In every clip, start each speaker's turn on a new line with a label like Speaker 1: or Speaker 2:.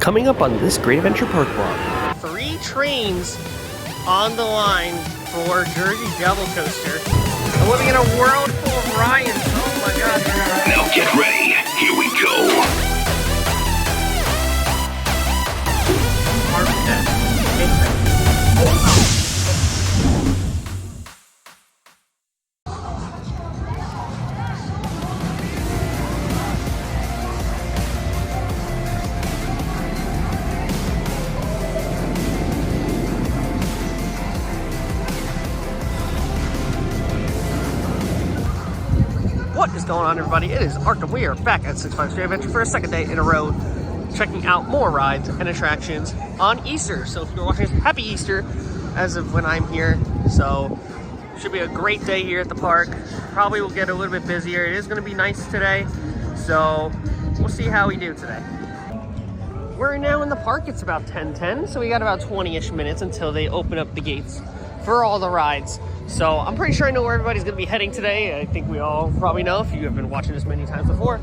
Speaker 1: coming up on this Great Adventure Park vlog.
Speaker 2: 3 trains on the line for Jersey Devil Coaster. I'm living in a world full of Ryans. Oh my god.
Speaker 3: Now get ready. Here we go.
Speaker 2: What is going on, everybody? It is Arkham. We are back at Six Flags Great Adventure for a second day in a row, checking out more rides and attractions on Easter. So if you're watching, happy Easter as of when I'm here. So should be a great day here at the park. Probably will get a little bit busier. It is going to be nice today, so we'll see how we do today. We're now in the park. It's about 10:10, so we got about 20-ish minutes until they open up the gates for all the rides. So I'm pretty sure I know where everybody's going to be heading today. I think we all probably know if you have been watching this many times before.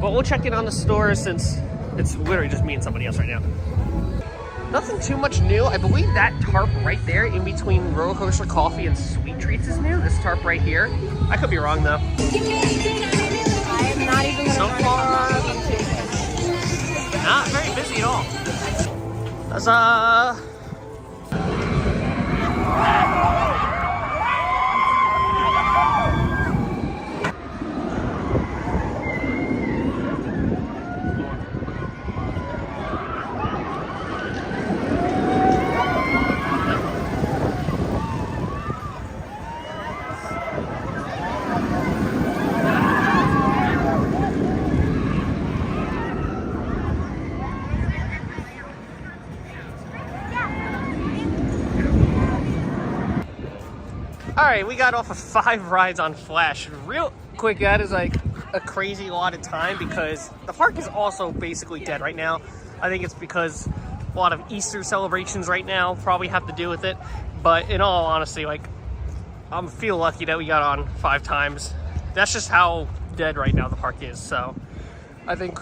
Speaker 2: But we'll check in on the stores since it's literally just me and somebody else right now. Nothing too much new. I believe that tarp right there in between Roller Coaster Coffee and Sweet Treats is new. This tarp right here. I could be wrong though.
Speaker 4: I am not even
Speaker 2: So far, not very busy at all. Huzzah! Alright, we got off of 5 rides on Flash. Real quick, that is like a crazy lot of time because the park is also basically dead right now. I think it's because a lot of Easter celebrations right now probably have to do with it. But in all honesty, like, I feel lucky that we got on 5 times. That's just how dead right now the park is. So I think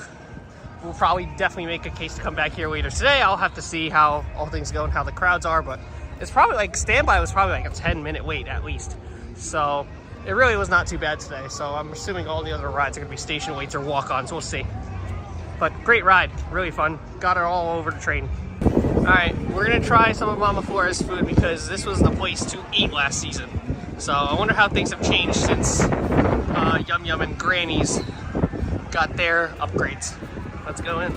Speaker 2: we'll probably definitely make a case to come back here later today. I'll have to see how all things go and how the crowds are, but it's probably like standby was probably like a 10-minute wait at least. So it really was not too bad today. So I'm assuming all the other rides are gonna be station waits or walk-ons. We'll see. But great ride, really fun. Got it all over the train. All right, we're gonna try some of Mama Flora's food because this was the place to eat last season. So I wonder how things have changed since Yum Yum and Granny's got their upgrades. Let's go in.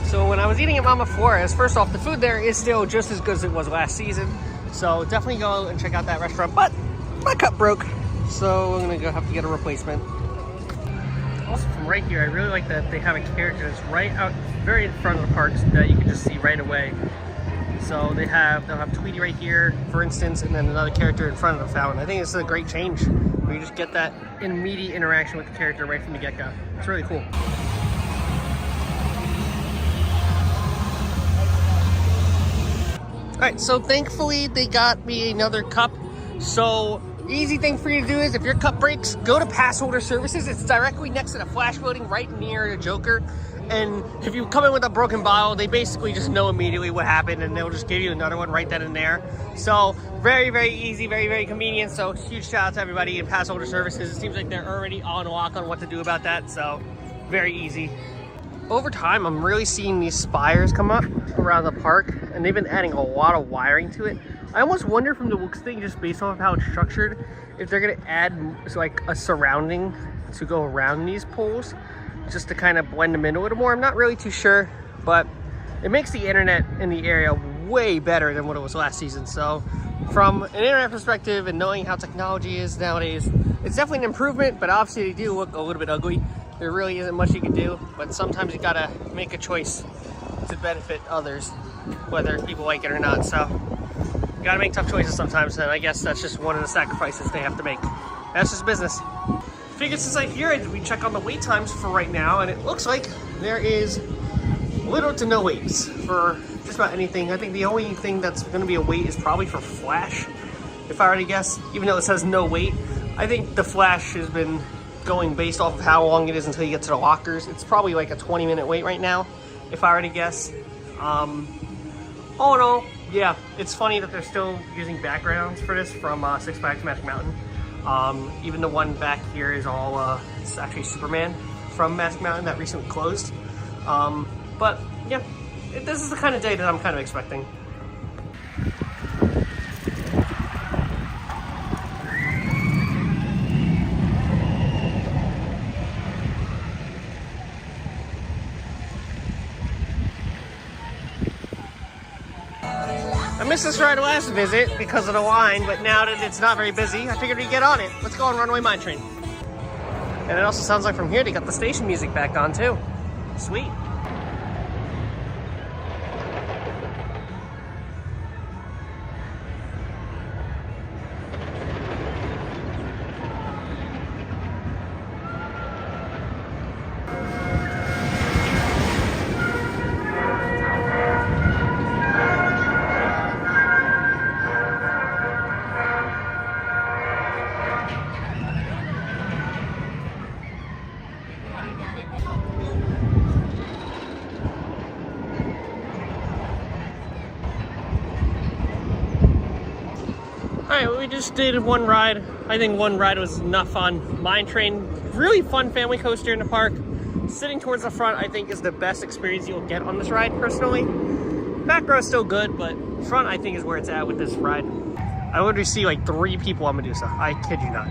Speaker 2: So when I was eating at Mama Flora's, first off, the food there is still just as good as it was last season. So definitely go and check out that restaurant. But my cup broke, so I'm gonna have to get a replacement. Also from right here, I really like that they have a character that's right out, very in front of the parks that you can just see right away. So they'll have Tweety right here, for instance, and then another character in front of the fountain. I think it's a great change where you just get that immediate interaction with the character right from the get-go. It's really cool. Alright, so thankfully they got me another cup. So easy thing for you to do is if your cup breaks, go to pass holder services. It's directly next to the flash loading right near the Joker. And if you come in with a broken bottle, they basically just know immediately what happened and they'll just give you another one right then and there. So very, very easy, very, very convenient. So huge shout out to everybody in pass holder services. It seems like they're already on lock on what to do about that. So very easy. Over time, I'm really seeing these spires come up around the park, and they've been adding a lot of wiring to it. I almost wonder from the looks thing, just based off of how it's structured, if they're gonna add like a surrounding to go around these poles, just to kind of blend them in a little more. I'm not really too sure, but it makes the internet in the area way better than what it was last season. So from an internet perspective and knowing how technology is nowadays, it's definitely an improvement, but obviously they do look a little bit ugly. There really isn't much you can do, but sometimes you gotta make a choice to benefit others, whether people like it or not. So you gotta make tough choices sometimes, and I guess that's just one of the sacrifices they have to make. That's just business. figured since I'm here, we check on the wait times for right now, and it looks like there is little to no waits for just about anything. I think the only thing that's going to be a wait is probably for Flash, if I were to guess. Even though it says no wait, I think the Flash has been going based off of how long it is until you get to the lockers. It's probably like a 20-minute wait right now, if I were to guess. All in all, yeah, it's funny that they're still using backgrounds for this from Six Flags Magic Mountain. Even the one back here is all, it's actually Superman from Magic Mountain that recently closed. But yeah, this is the kind of day that I'm kind of expecting. I missed this ride last visit because of the line, but now that it's not very busy, I figured we'd get on it. Let's go on Runaway Mine Train. And it also sounds like from here they got the station music back on too. Sweet. Alright, we just did one ride. I think one ride was enough on Mine Train. Really fun family coaster in the park. Sitting towards the front, I think, is the best experience you'll get on this ride, personally. Back row is still good, but front, I think, is where it's at with this ride. I literally see like 3 people on Medusa. I kid you not.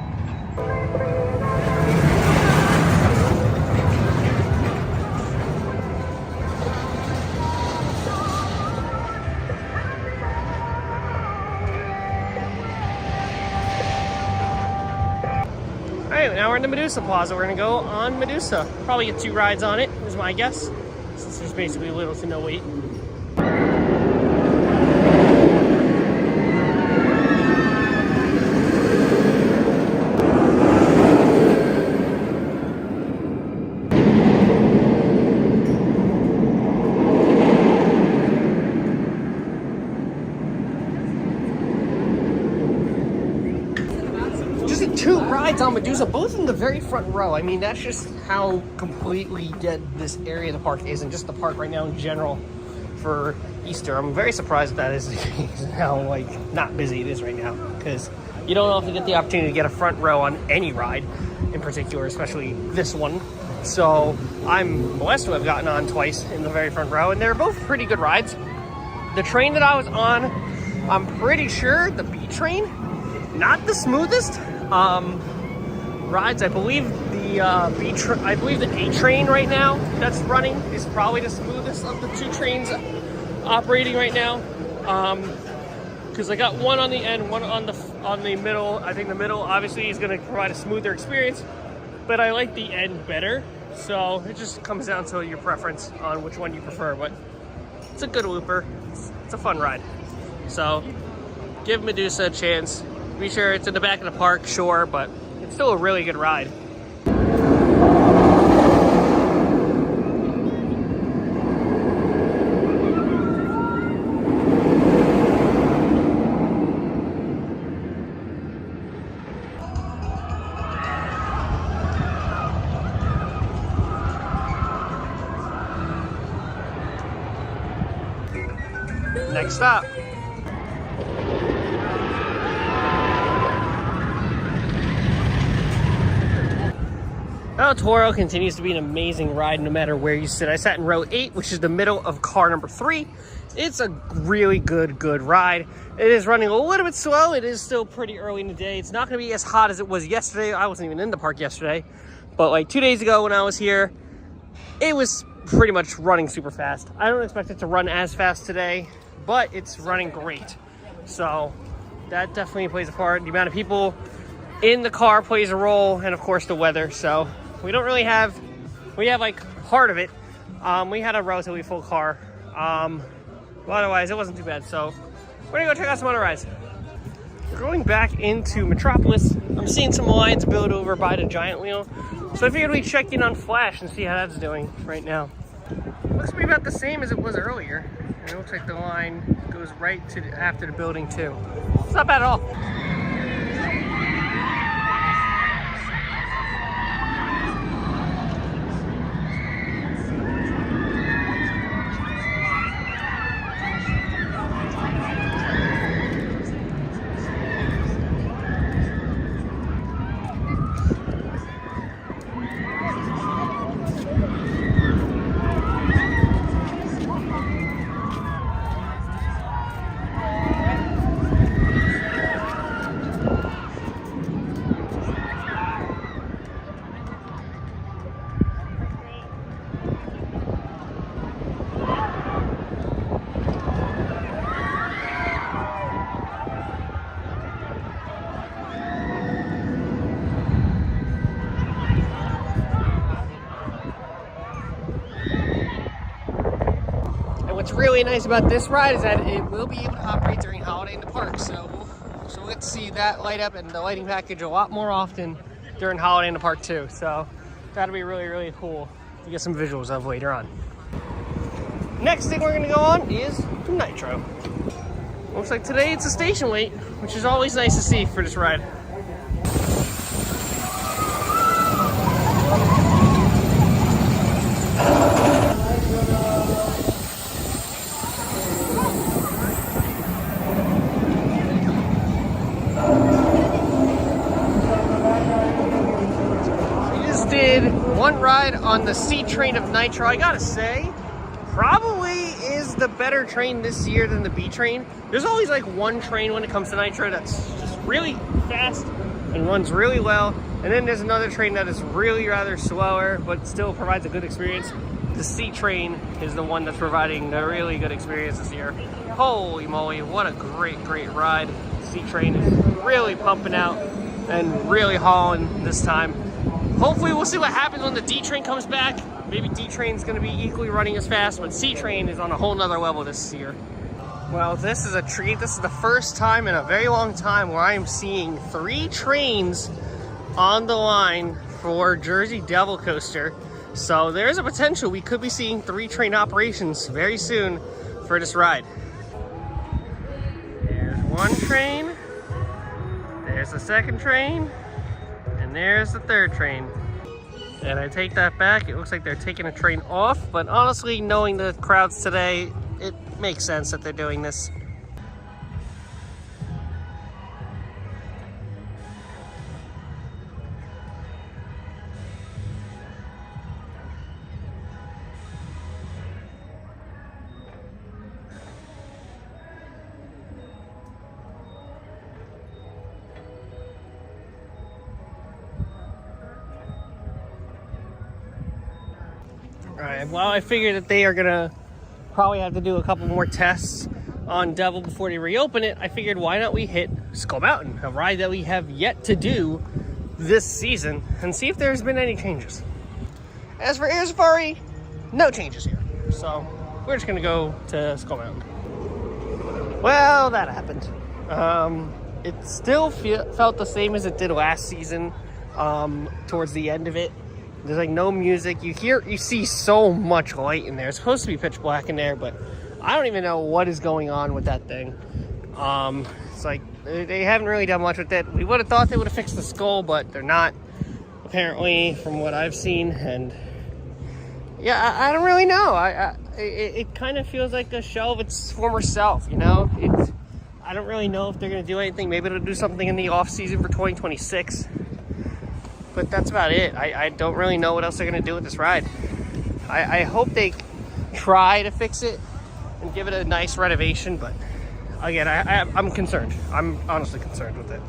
Speaker 2: Alright, now we're in the Medusa Plaza. We're gonna go on Medusa. Probably get 2 rides on it, is my guess. Since there's basically little to no wait. Just 2 rides on Medusa, both in the very front row. I mean, that's just how completely dead this area of the park is, and just the park right now in general for Easter. I'm very surprised that is how like not busy it is right now, because you don't often get the opportunity to get a front row on any ride in particular, especially this one. So I'm blessed to have gotten on twice in the very front row, and they're both pretty good rides. The train that I was on, I'm pretty sure the B train, not the smoothest rides. I believe the A train right now that's running is probably the smoothest of the 2 trains operating right now. Because I got one on the end, one on the middle. I think the middle obviously is going to provide a smoother experience, but I like the end better. So it just comes down to your preference on which one you prefer. But it's a good looper. It's a fun ride. So give Medusa a chance. Be sure it's in the back of the park, sure, but it's still a really good ride. Next stop. Well, Toro continues to be an amazing ride no matter where you sit. I sat in row 8, which is the middle of car number 3. It's a really good ride. It is running a little bit slow. It is still pretty early in the day. It's not going to be as hot as it was yesterday. I wasn't even in the park yesterday. But like 2 days ago when I was here, it was pretty much running super fast. I don't expect it to run as fast today, but it's running great. So that definitely plays a part. The amount of people in the car plays a role, and of course the weather. So we don't really have, we have like part of it. We had a relatively full car. But otherwise it wasn't too bad. So we're gonna go check out some other rides. We're going back into Metropolis. I'm seeing some lines build over by the giant wheel. So I figured we'd check in on Flash and see how that's doing right now. Looks to be about the same as it was earlier. And it looks like the line goes right to after the building too. It's not bad at all. What's really nice about this ride is that it will be able to operate during Holiday in the Park, so we'll get to see that light up and the lighting package a lot more often during Holiday in the Park too. So that'll be really, really cool to get some visuals of later on. Next thing we're gonna go on is Nitro. Looks like today it's a station wait, which is always nice to see for this ride. One ride on the C train of Nitro. I gotta say, probably is the better train this year than the B train. There's always like one train when it comes to Nitro that's just really fast and runs really well. And then there's another train that is really rather slower, but still provides a good experience. The C train is the one that's providing a really good experience this year. Holy moly, what a great, great ride. The C train is really pumping out and really hauling this time. Hopefully we'll see what happens when the D train comes back. Maybe D train's gonna be equally running as fast, but C train is on a whole nother level this year. Well, this is a treat. This is the first time in a very long time where I am seeing 3 trains on the line for Jersey Devil Coaster. So there's a potential we could be seeing 3 train operations very soon for this ride. There's one train, there's the second train, and there's the third train. And I take that back, it looks like they're taking a train off, but honestly, knowing the crowds today, it makes sense that they're doing this. Alright, well, I figured that they are gonna probably have to do a couple more tests on Devil before they reopen it. I figured why not we hit Skull Mountain, a ride that we have yet to do this season, and see if there's been any changes. As for Air Safari, no changes here. So we're just gonna go to Skull Mountain. Well, that happened. It still felt the same as it did last season towards the end of it. There's like no music. You see so much light in there. It's supposed to be pitch black in there, but I don't even know what is going on with that thing. It's like they haven't really done much with it. We would have thought they would have fixed the skull, but they're not, apparently, from what I've seen. And yeah, I don't really know. It kind of feels like a shell of its former self, you know? I don't really know if they're going to do anything. Maybe they'll do something in the off season for 2026. But that's about it. I don't really know what else they're going to do with this ride. I hope they try to fix it and give it a nice renovation, but again, I'm concerned. I'm honestly concerned with it.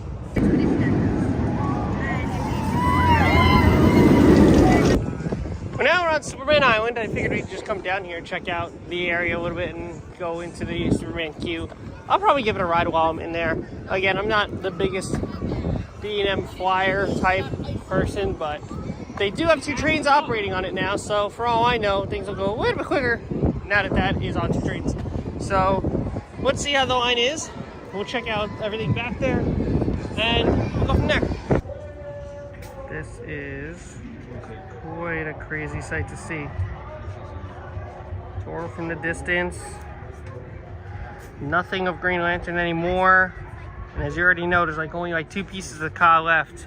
Speaker 2: Well, now we're on Superman Island. I figured we'd just come down here and check out the area a little bit and go into the Superman queue. I'll probably give it a ride while I'm in there. Again, I'm not the biggest B&M flyer type person, but they do have 2 trains operating on it now, so for all I know, things will go a little bit quicker now that that is on 2 trains. So let's see how the line is. We'll check out everything back there and we'll go from there. is quite a crazy sight to see. Toro from the distance. Nothing of Green Lantern anymore. And as you already know, there's like only like 2 pieces of Ka left.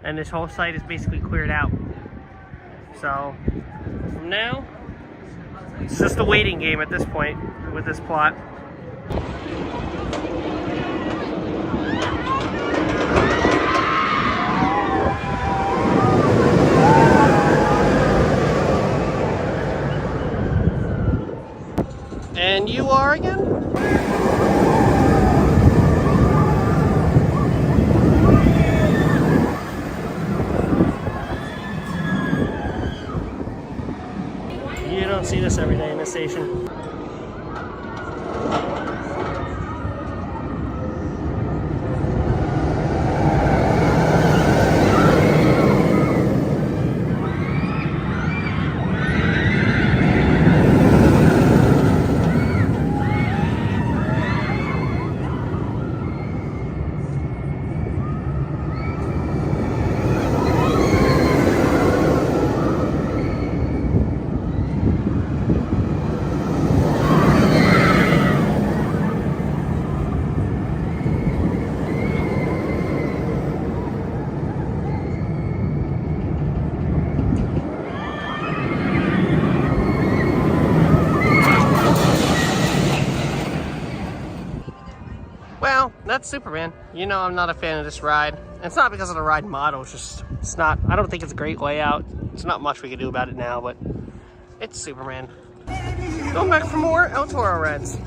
Speaker 2: And this whole site is basically cleared out. So from now, it's just a waiting game at this point with this plot. And you are again? You don't see this every day in this station. Well, that's Superman. You know I'm not a fan of this ride. And it's not because of the ride model, it's not, I don't think it's a great layout. There's not much we can do about it now, but it's Superman. Going back for more El Toro rides.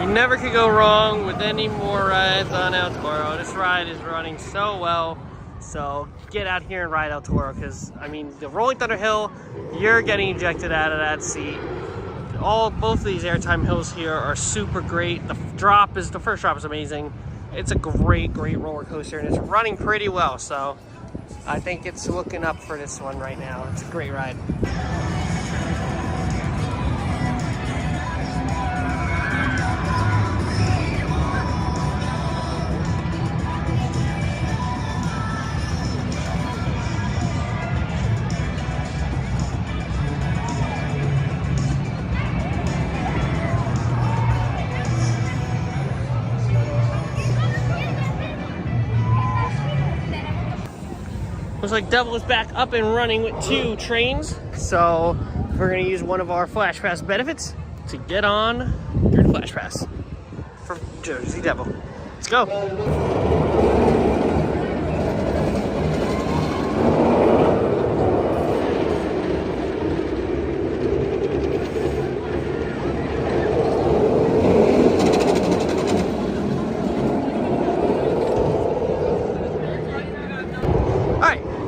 Speaker 2: Never could go wrong with any more rides on El Toro. This ride is running so well. So get out here and ride El Toro, because I mean the Rolling Thunder Hill, you're getting ejected out of that seat. Both of these airtime hills here are super great. The first drop is amazing. It's a great roller coaster, and it's running pretty well. So I think it's looking up for this one right now. It's a great ride. Looks like Devil is back up and running with 2 trains. So we're gonna use one of our Flash Pass benefits to get on through the Flash Pass for Jersey Devil. Let's go.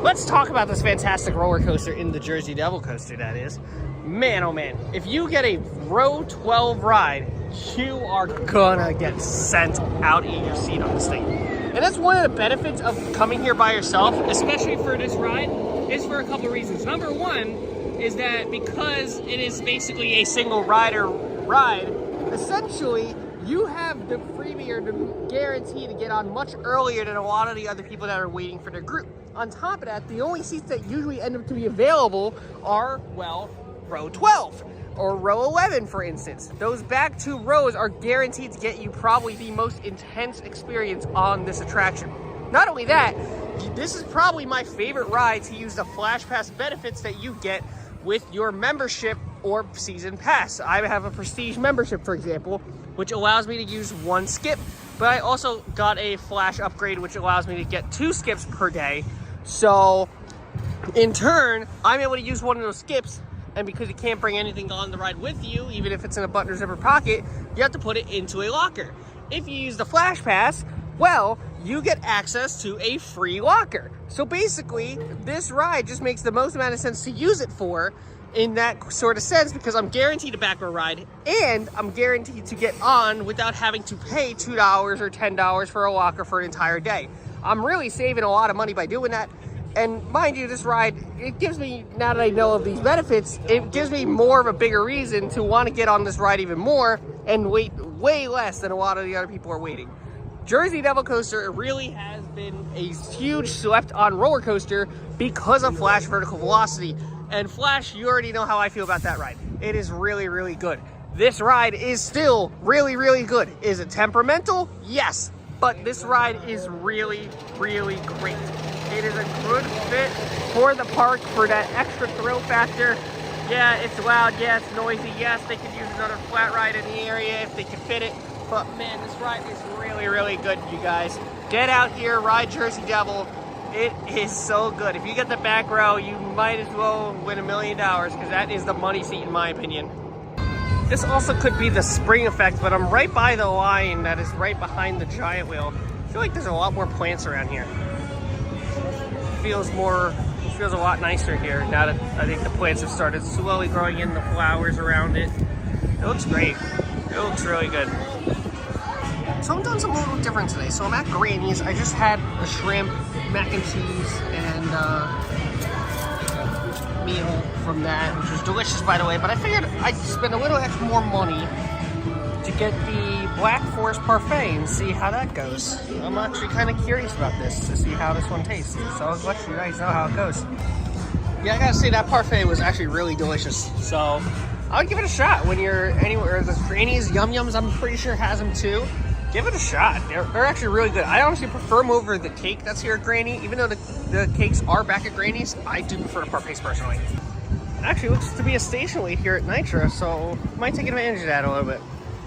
Speaker 2: Let's talk about this fantastic roller coaster in the Jersey Devil coaster, that is. Man, oh man, if you get a row 12 ride, you are gonna get sent out in your seat on this thing. And that's one of the benefits of coming here by yourself, especially for this ride, is for a couple of reasons. Number one is that because it is basically a single rider ride, essentially you have the freebie or the guarantee to get on much earlier than a lot of the other people that are waiting for their group. On top of that, the only seats that usually end up to be available are, well, row 12 or row 11, for instance. Those back 2 rows are guaranteed to get you probably the most intense experience on this attraction. Not only that, this is probably my favorite ride to use the Flash Pass benefits that you get with your membership or season pass. I have a Prestige membership, for example, which allows me to use 1 skip, but I also got a Flash upgrade, which allows me to get 2 skips per day. So in turn, I'm able to use one of those skips, and because you can't bring anything on the ride with you, even if it's in a button or zipper pocket, you have to put it into a locker. If you use the Flash Pass, well, you get access to a free locker. So basically, this ride just makes the most amount of sense to use it for, in that sort of sense because I'm guaranteed a back row ride and I'm guaranteed to get on without having to pay $2 or $10 for a walker for an entire day. I'm really saving a lot of money by doing that. And mind you, this ride, it gives me, now that I know of these benefits, it gives me more of a bigger reason to want to get on this ride even more and wait way less than a lot of the other people are waiting. Jersey Devil Coaster really has been a huge slept on roller coaster because of Flash Vertical Velocity. And Flash, you already know how I feel about that ride. It is really, really good. This ride is still really, really good. Is it temperamental? Yes. But this ride is really, really great. It is a good fit for the park for that extra thrill factor. Yeah, it's loud. Yeah, it's noisy. Yes, they could use another flat ride in the area if they could fit it. But man, this ride is really, really good, you guys. Get out here, ride Jersey Devil. It is so good. If you get the back row, you might as well win $1 million because that is the money seat in my opinion. This also could be the spring effect, but I'm right by the line that is right behind the giant wheel. I feel like there's a lot more plants around here. It feels a lot nicer here now that I think the plants have started slowly growing in the flowers around it. It looks great. It looks really good. So I'm doing something a little different today. So I'm at Granny's. I just had a shrimp, mac and cheese, and meal from that, which was delicious, by the way. But I figured I'd spend a little extra more money to get the Black Forest Parfait and see how that goes. I'm actually kind of curious about this to see how this one tastes. So I'll let you guys know how it goes. Yeah, I gotta say that parfait was actually really delicious. So I would give it a shot when you're anywhere. The Granny's Yum Yums, I'm pretty sure has them too. Give it a shot. They're actually really good. I honestly prefer them over the cake that's here at Granny. Even though the cakes are back at Granny's, I do prefer the parfaits personally. It actually looks to be a station wait here at Nitro, so I might take advantage of that a little bit.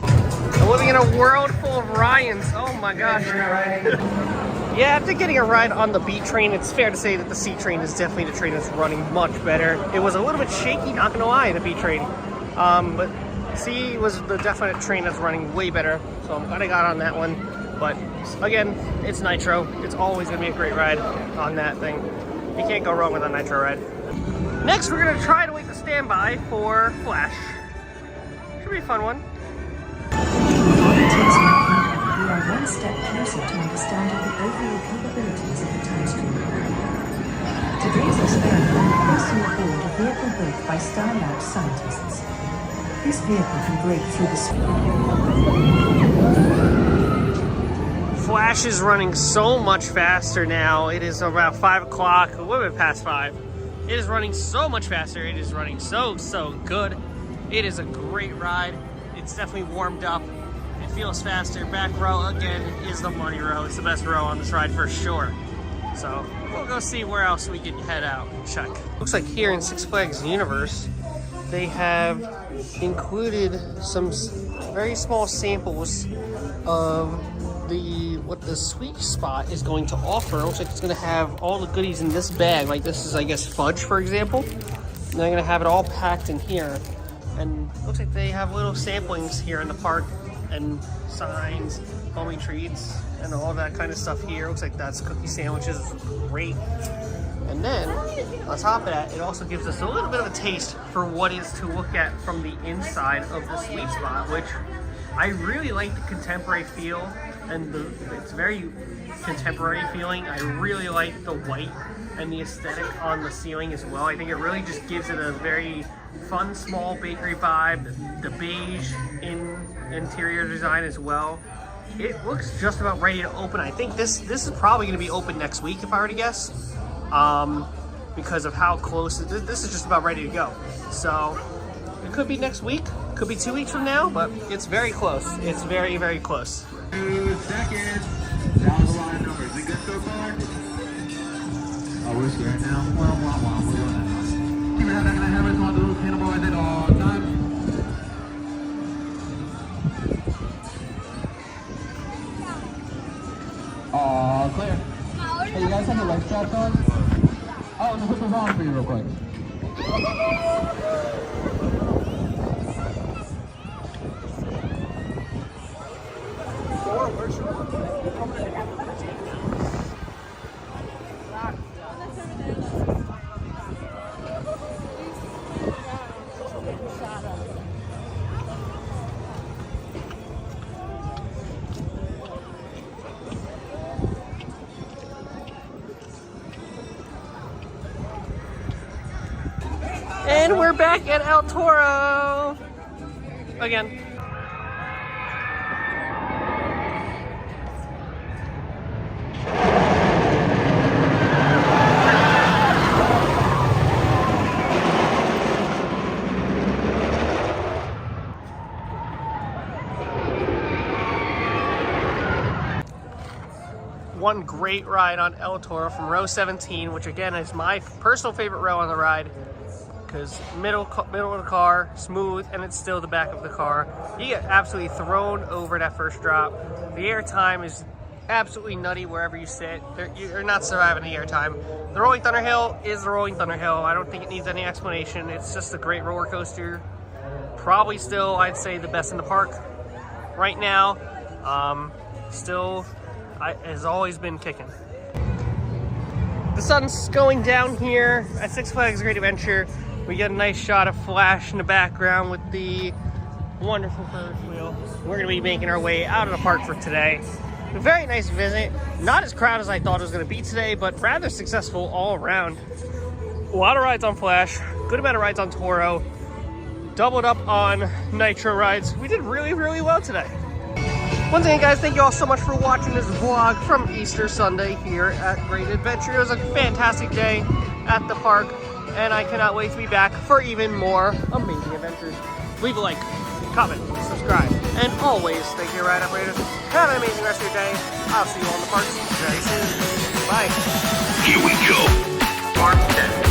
Speaker 2: I'm living in a world full of Ryans. Oh my gosh. Yeah, after getting a ride on the B train, it's fair to say that the C train is definitely the train that's running much better. It was a little bit shaky, not gonna lie, the B train. But C was the definite train that's running way better, so I'm glad I got on that one. But again, it's Nitro. It's always gonna be a great ride on that thing. You can't go wrong with a Nitro ride. Next, we're gonna try to wait the standby for Flash. Should be a fun one.
Speaker 5: We are one step closer to understanding the overall capabilities of the time stream. Today's experiment will place you aboard a vehicle built by Star Labs scientists. This vehicle can break through the
Speaker 2: Flash is running so much faster now. It is about 5 o'clock, a little bit past 5. It is running so much faster. It is running so good. It is a great ride. It's definitely warmed up. It feels faster. Back row, again, is the money row. It's the best row on this ride for sure. So we'll go see where else we can head out and check. Looks like here in Six Flags Universe, they have included some very small samples of what the sweet spot is going to offer. It looks like it's going to have all the goodies in this bag. Like this is, I guess, fudge, for example. And they're going to have it all packed in here. And it looks like they have little samplings here in the park and signs, homemade treats, and all that kind of stuff here. Looks like that's cookie sandwiches. Great. And then, on top of that, it also gives us a little bit of a taste for what is to look at from the inside of the sweet spot, which I really like the contemporary feel, and it's very contemporary feeling. I really like the white and the aesthetic on the ceiling as well. I think it really just gives it a very fun, small bakery vibe. The beige interior design as well. It looks just about ready to open. I think this is probably going to be open next week, if I were to guess. Because of how close this is just about ready to go. So it could be next week, could be 2 weeks from now, but it's very close. It's very, very close.
Speaker 6: 2 seconds. Down the line number. Is it good so far? Oh, we're scared now. We're doing that now. Keep it out, I have it on the little cannonball at all times. Clear. Hey, you guys have the leg straps on? Oh, the hook is on for you real quick.
Speaker 2: And we're back at El Toro again. One great ride on El Toro from row 17, which again is my personal favorite row on the ride, because middle of the car, smooth, and it's still the back of the car. You get absolutely thrown over that first drop. The air time is absolutely nutty wherever you sit. You're not surviving the air time. The Rolling Thunder Hill is the Rolling Thunder Hill. I don't think it needs any explanation. It's just a great roller coaster. Probably still, I'd say, the best in the park right now. Still, has always been kicking. The sun's going down here at Six Flags Great Adventure. We get a nice shot of Flash in the background with the wonderful Ferris wheel. We're gonna be making our way out of the park for today. A very nice visit. Not as crowded as I thought it was gonna be today, but rather successful all around. A lot of rides on Flash, good amount of rides on Toro, doubled up on Nitro rides. We did really, really well today. Once again, guys, thank you all so much for watching this vlog from Easter Sunday here at Great Adventure. It was a fantastic day at the park, and I cannot wait to be back for even more amazing adventures. Leave a like, comment, subscribe, and always thank you, ride operators. Have an amazing rest of your day. I'll see you on the parks very soon. Bye.
Speaker 3: Here we go.
Speaker 2: Park 10.